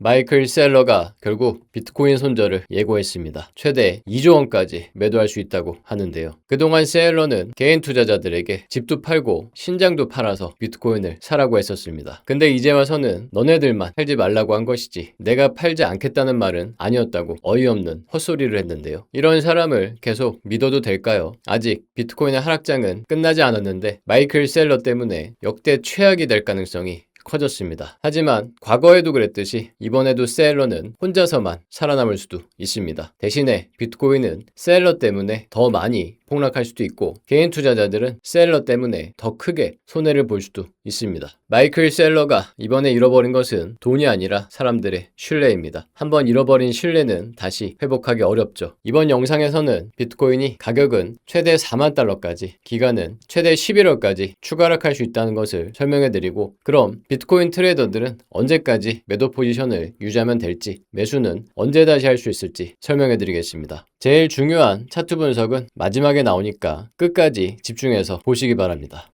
마이클 셀러가 결국 비트코인 손절을 예고했습니다. 최대 2조 원까지 매도할 수 있다고 하는데요. 그동안 셀러는 개인 투자자들에게 집도 팔고 신장도 팔아서 비트코인을 사라고 했었습니다. 근데 이제 와서는 너네들만 팔지 말라고 한 것이지 내가 팔지 않겠다는 말은 아니었다고 어이없는 헛소리를 했는데요. 이런 사람을 계속 믿어도 될까요? 아직 비트코인의 하락장은 끝나지 않았는데 마이클 셀러 때문에 역대 최악이 될 가능성이 커졌습니다. 하지만 과거에도 그랬듯이 이번에도 셀러는 혼자서만 살아남을 수도 있습니다. 대신에 비트코인은 셀러 때문에 더 많이 폭락할 수도 있고 개인 투자자들은 셀러 때문에 더 크게 손해를 볼 수도 있습니다. 마이클 셀러가 이번에 잃어버린 것은 돈이 아니라 사람들의 신뢰입니다. 한번 잃어버린 신뢰는 다시 회복하기 어렵죠. 이번 영상에서는 비트코인이 가격은 최대 4만 달러까지, 기간은 최대 11월까지 추가락할 수 있다는 것을 설명해드리고, 그럼 비트코인 트레이더들은 언제까지 매도 포지션을 유지하면 될지, 매수는 언제 다시 할 수 있을지 설명해드리겠습니다. 제일 중요한 차트 분석은 마지막에 나오니까 끝까지 집중해서 보시기 바랍니다.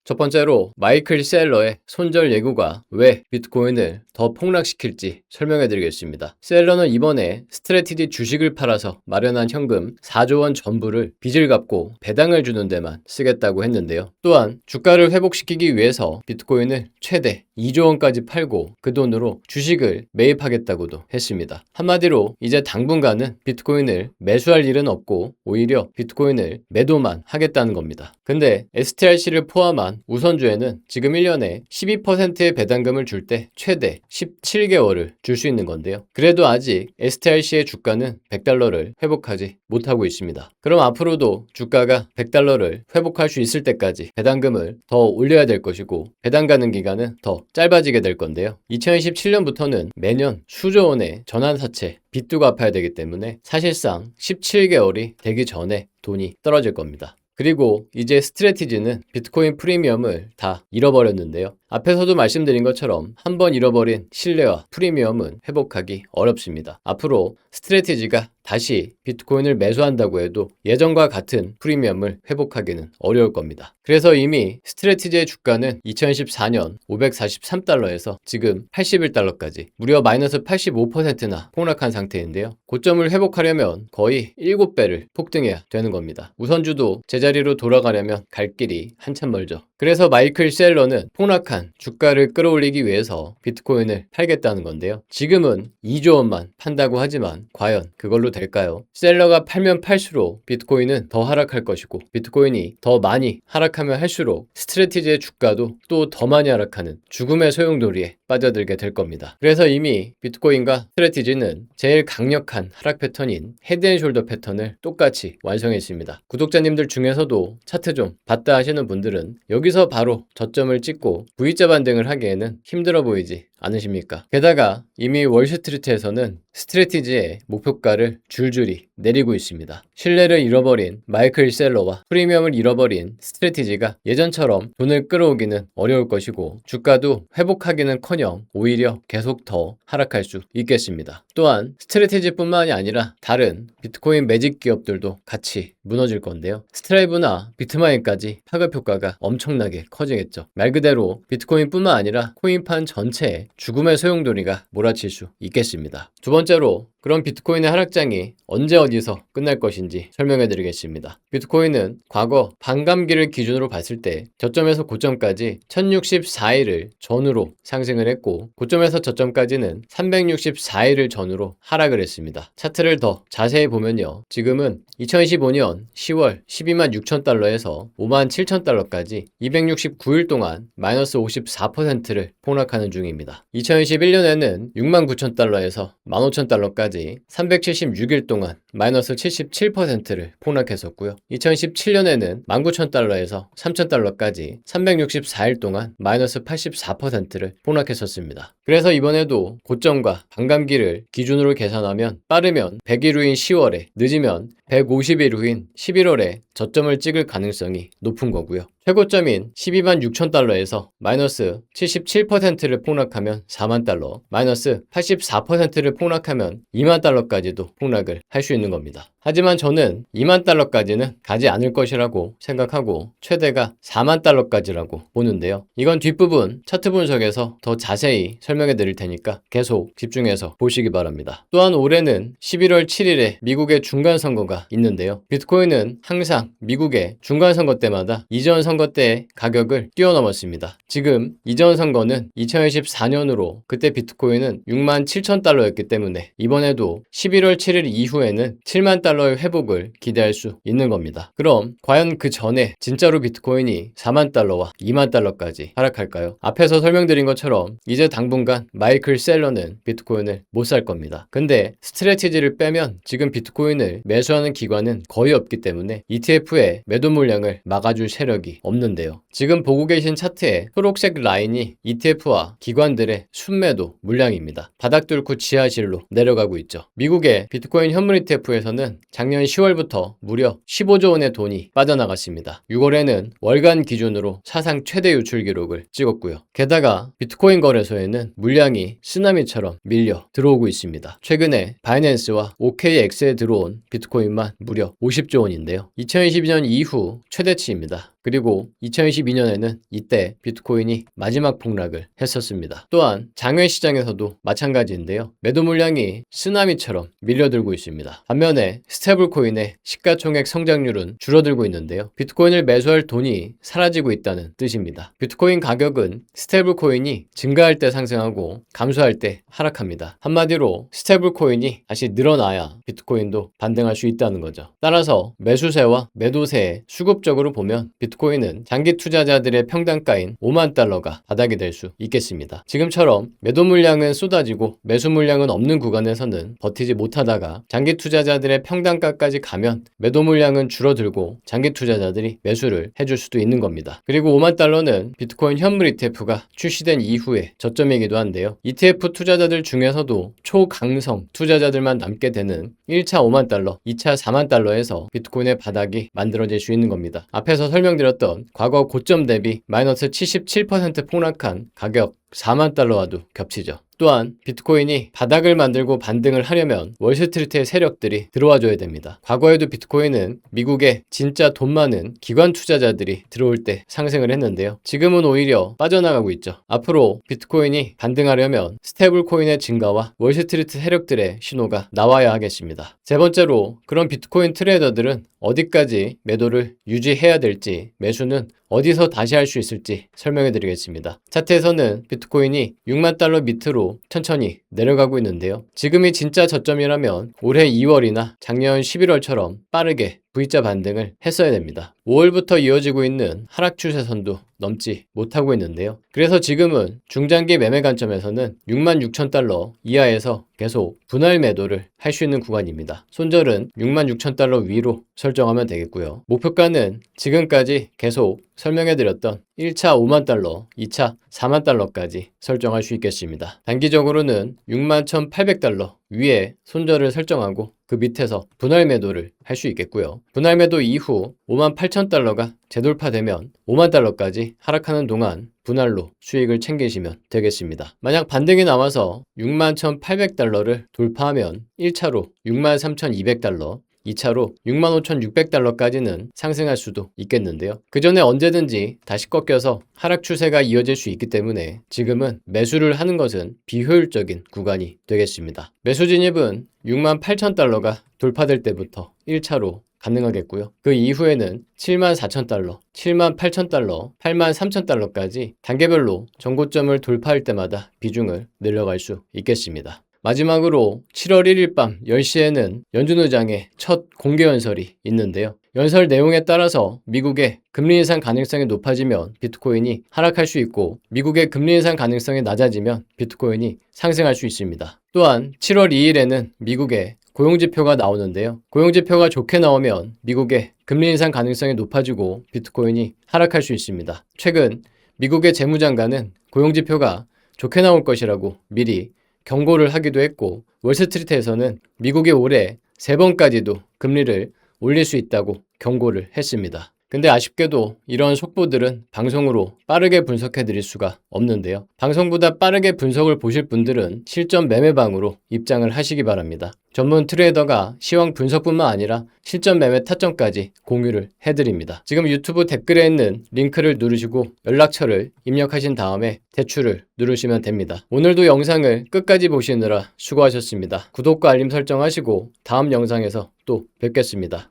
첫 번째로 마이클 셀러의 손절 예고가 왜 비트코인을 더 폭락시킬지 설명해 드리겠습니다. 셀러는 이번에 스트래티지 주식을 팔아서 마련한 현금 4조 원 전부를 빚을 갚고 배당을 주는 데만 쓰겠다고 했는데요. 또한 주가를 회복시키기 위해서 비트코인을 최대 2조 원까지 팔고 그 돈으로 주식을 매입하겠다고도 했습니다. 한마디로 이제 당분간은 비트코인을 매수할 일은 없고 오히려 비트코인을 매도만 하겠다는 겁니다. 근데 STRC를 포함한 우선주에는 지금 1년에 12%의 배당금을 줄 때 최대 17개월을 줄 수 있는 건데요. 그래도 아직 STRC의 주가는 100달러를 회복하지 못하고 있습니다. 그럼 앞으로도 주가가 100달러를 회복할 수 있을 때까지 배당금을 더 올려야 될 것이고 배당 가는 기간은 더 짧아지게 될 건데요. 2027년부터는 매년 수조 원의 전환사채 빚도 갚아야 되기 때문에 사실상 17개월이 되기 전에 돈이 떨어질 겁니다. 그리고 이제 스트래티지는 비트코인 프리미엄을 다 잃어버렸는데요. 앞에서도 말씀드린 것처럼 한번 잃어버린 신뢰와 프리미엄은 회복하기 어렵습니다. 앞으로 스트래티지가 다시 비트코인을 매수한다고 해도 예전과 같은 프리미엄을 회복하기는 어려울 겁니다. 그래서 이미 스트래티지의 주가는 2014년 543달러에서 지금 81달러까지 무려 마이너스 85%나 폭락한 상태인데요. 고점을 회복하려면 거의 7배를 폭등해야 되는 겁니다. 우선주도 제자리로 돌아가려면 갈 길이 한참 멀죠. 그래서 마이클 셀러는 폭락한 주가를 끌어올리기 위해서 비트코인을 팔겠다는 건데요. 지금은 2조 원만 판다고 하지만 과연 그걸로 될까요? 셀러가 팔면 팔수록 비트코인은 더 하락할 것이고 비트코인이 더 많이 하락하면 할수록 스트래티지의 주가도 또 더 많이 하락하는 죽음의 소용돌이에 빠져들게 될 겁니다. 그래서 이미 비트코인과 스트래티지는 제일 강력한 하락 패턴인 헤드앤숄더 패턴을 똑같이 완성했습니다. 구독자님들 중에서도 차트 좀 봤다 하시는 분들은 여기서 바로 저점을 찍고 V자 반등을 하기에는 힘들어 보이지 않으십니까? 게다가 이미 월스트리트에서는 스트래티지의 목표가를 줄줄이 내리고 있습니다. 신뢰를 잃어버린 마이클 셀러와 프리미엄을 잃어버린 스트래티지가 예전처럼 돈을 끌어오기는 어려울 것이고 주가도 회복하기는커녕 오히려 계속 더 하락할 수 있겠습니다. 또한 스트래티지뿐만이 아니라 다른 비트코인 매직 기업들도 같이 무너질 건데요. 스트라이브나 비트마인까지 파급 효과가 엄청나게 커지겠죠. 말 그대로 비트코인뿐만 아니라 코인판 전체에 죽음의 소용돌이가 몰아칠 수 있겠습니다. 두 번째로 그럼 비트코인의 하락장이 언제 어디서 끝날 것인지 설명해 드리겠습니다. 비트코인은 과거 반감기를 기준으로 봤을 때 저점에서 고점까지 1064일을 전후로 상승을 했고 고점에서 저점까지는 364일을 전후로 하락을 했습니다. 차트를 더 자세히 보면요. 지금은 2015년 10월 12만 6천 달러에서 5만 7천 달러까지 269일 동안 마이너스 54%를 폭락하는 중입니다. 2021년에는 6만 9천 달러에서 15,000달러까지 376일 동안 마이너스 77%를 폭락했었고요. 2017년에는 19,000달러에서 3,000달러까지 364일 동안 마이너스 84%를 폭락했었습니다. 그래서 이번에도 고점과 반감기를 기준으로 계산하면 빠르면 100일 후인 10월에, 늦으면 150일 후인 11월에 저점을 찍을 가능성이 높은 거고요. 최고점인 12만 6천 달러에서 마이너스 77%를 폭락하면 4만 달러, 마이너스 84%를 폭락하면 2만 달러까지도 폭락을 할 수 있는 겁니다. 하지만 저는 2만 달러까지는 가지 않을 것이라고 생각하고 최대가 4만 달러까지라고 보는데요. 이건 뒷부분 차트 분석에서 더 자세히 설명해 드릴 테니까 계속 집중해서 보시기 바랍니다. 또한 올해는 11월 7일에 미국의 중간선거가 있는데요. 비트코인은 항상 미국의 중간선거 때마다 이전 선거 때의 가격을 뛰어넘었습니다. 지금 이전 선거는 2024년으로 그때 비트코인은 6만 7천 달러였기 때문에 이번에도 11월 7일 이후에는 7만 달러의 회복을 기대할 수 있는 겁니다. 그럼 과연 그 전에 진짜로 비트코인이 4만 달러와 2만 달러까지 하락할까요? 앞에서 설명드린 것처럼 이제 당분간 마이클 셀러는 비트코인을 못 살 겁니다. 근데 스트래티지를 빼면 지금 비트코인을 매수하는 기관은 거의 없기 때문에 ETF의 매도 물량을 막아줄 세력이 없는데요. 지금 보고 계신 차트에 초록색 라인이 ETF와 기관들의 순매도 물량입니다. 바닥 뚫고 지하실로 내려가고 있죠. 미국의 비트코인 현물 ETF에서는 작년 10월부터 무려 15조 원의 돈이 빠져나갔습니다. 6월에는 월간 기준으로 사상 최대 유출 기록을 찍었고요. 게다가 비트코인 거래소에는 물량이 쓰나미처럼 밀려 들어오고 있습니다. 최근에 바이낸스와 OKX에 들어온 비트코인만 무려 50조 원인데요. 2022년 이후 최대치입니다. 그리고 2022년에는 이때 비트코인이 마지막 폭락을 했었습니다. 또한 장외 시장에서도 마찬가지인데요. 매도 물량이 쓰나미처럼 밀려들고 있습니다. 반면에 스테이블코인의 시가총액 성장률은 줄어들고 있는데요. 비트코인을 매수할 돈이 사라지고 있다는 뜻입니다. 비트코인 가격은 스테이블코인이 증가할 때 상승하고 감소할 때 하락합니다. 한마디로 스테이블코인이 다시 늘어나야 비트코인도 반등할 수 있다는 거죠. 따라서 매수세와 매도세의 수급적으로 보면 비트코인은 장기 투자자들의 평단가인 5만 달러가 바닥이 될 수 있겠습니다. 지금처럼 매도 물량은 쏟아지고 매수 물량은 없는 구간에서는 버티지 못하다가 장기 투자자들의 평단가까지 가면 매도 물량은 줄어들고 장기 투자자들이 매수를 해줄 수도 있는 겁니다. 그리고 5만 달러는 비트코인 현물 ETF가 출시된 이후의 저점이기도 한데요. ETF 투자자들 중에서도 초강성 투자자들만 남게 되는 1차 5만 달러, 2차 4만 달러에서 비트코인의 바닥이 만들어질 수 있는 겁니다. 앞에서 설명드렸던 과거 고점 대비 마이너스 77% 폭락한 가격 4만 달러와도 겹치죠. 또한 비트코인이 바닥을 만들고 반등을 하려면 월스트리트의 세력들이 들어와줘야 됩니다. 과거에도 비트코인은 미국에 진짜 돈 많은 기관 투자자들이 들어올 때 상승을 했는데요. 지금은 오히려 빠져나가고 있죠. 앞으로 비트코인이 반등하려면 스테이블코인의 증가와 월스트리트 세력들의 신호가 나와야 하겠습니다. 세 번째로 그런 비트코인 트레이더들은 어디까지 매도를 유지해야 될지, 매수는 어디서 다시 할 수 있을지 설명해 드리겠습니다. 차트에서는 비트코인이 6만 달러 밑으로 천천히 내려가고 있는데요. 지금이 진짜 저점이라면 올해 2월이나 작년 11월처럼 빠르게 V자 반등을 했어야 됩니다. 5월부터 이어지고 있는 하락 추세선도 넘지 못하고 있는데요. 그래서 지금은 중장기 매매 관점에서는 6만 6천 달러 이하에서 계속 분할 매도를 할 수 있는 구간입니다. 손절은 6만 6천 달러 위로 설정하면 되겠고요. 목표가는 지금까지 계속 설명해드렸던 1차 5만 달러, 2차 4만 달러까지 설정할 수 있겠습니다. 단기적으로는 6만 1,800달러 위에 손절을 설정하고 그 밑에서 분할 매도를 할 수 있겠고요. 분할 매도 이후 5만 8천 달러가 재돌파되면 5만 달러까지 하락하는 동안 분할로 수익을 챙기시면 되겠습니다. 만약 반등이 나와서 6만 1,800달러를 돌파하면 1차로 6만 3,200달러, 2차로 65,600달러까지는 상승할 수도 있겠는데요. 그 전에 언제든지 다시 꺾여서 하락 추세가 이어질 수 있기 때문에 지금은 매수를 하는 것은 비효율적인 구간이 되겠습니다. 매수 진입은 6만 8천 달러가 돌파될 때부터 1차로 가능하겠고요. 그 이후에는 7만 4천 달러, 7만 8천 달러, 8만 3천 달러까지 단계별로 정고점을 돌파할 때마다 비중을 늘려갈 수 있겠습니다. 마지막으로 7월 1일 밤 10시에는 연준 의장의 첫 공개 연설이 있는데요. 연설 내용에 따라서 미국의 금리 인상 가능성이 높아지면 비트코인이 하락할 수 있고 미국의 금리 인상 가능성이 낮아지면 비트코인이 상승할 수 있습니다. 또한 7월 2일에는 미국의 고용지표가 나오는데요. 고용지표가 좋게 나오면 미국의 금리 인상 가능성이 높아지고 비트코인이 하락할 수 있습니다. 최근 미국의 재무장관은 고용지표가 좋게 나올 것이라고 미리 경고를 하기도 했고 월스트리트에서는 미국이 올해 3번까지도 금리를 올릴 수 있다고 경고를 했습니다. 근데 아쉽게도 이런 속보들은 방송으로 빠르게 분석해 드릴 수가 없는데요. 방송보다 빠르게 분석을 보실 분들은 실전 매매방으로 입장을 하시기 바랍니다. 전문 트레이더가 시황 분석뿐만 아니라 실전 매매 타점까지 공유를 해드립니다. 지금 유튜브 댓글에 있는 링크를 누르시고 연락처를 입력하신 다음에 대출을 누르시면 됩니다. 오늘도 영상을 끝까지 보시느라 수고하셨습니다. 구독과 알림 설정하시고 다음 영상에서 또 뵙겠습니다.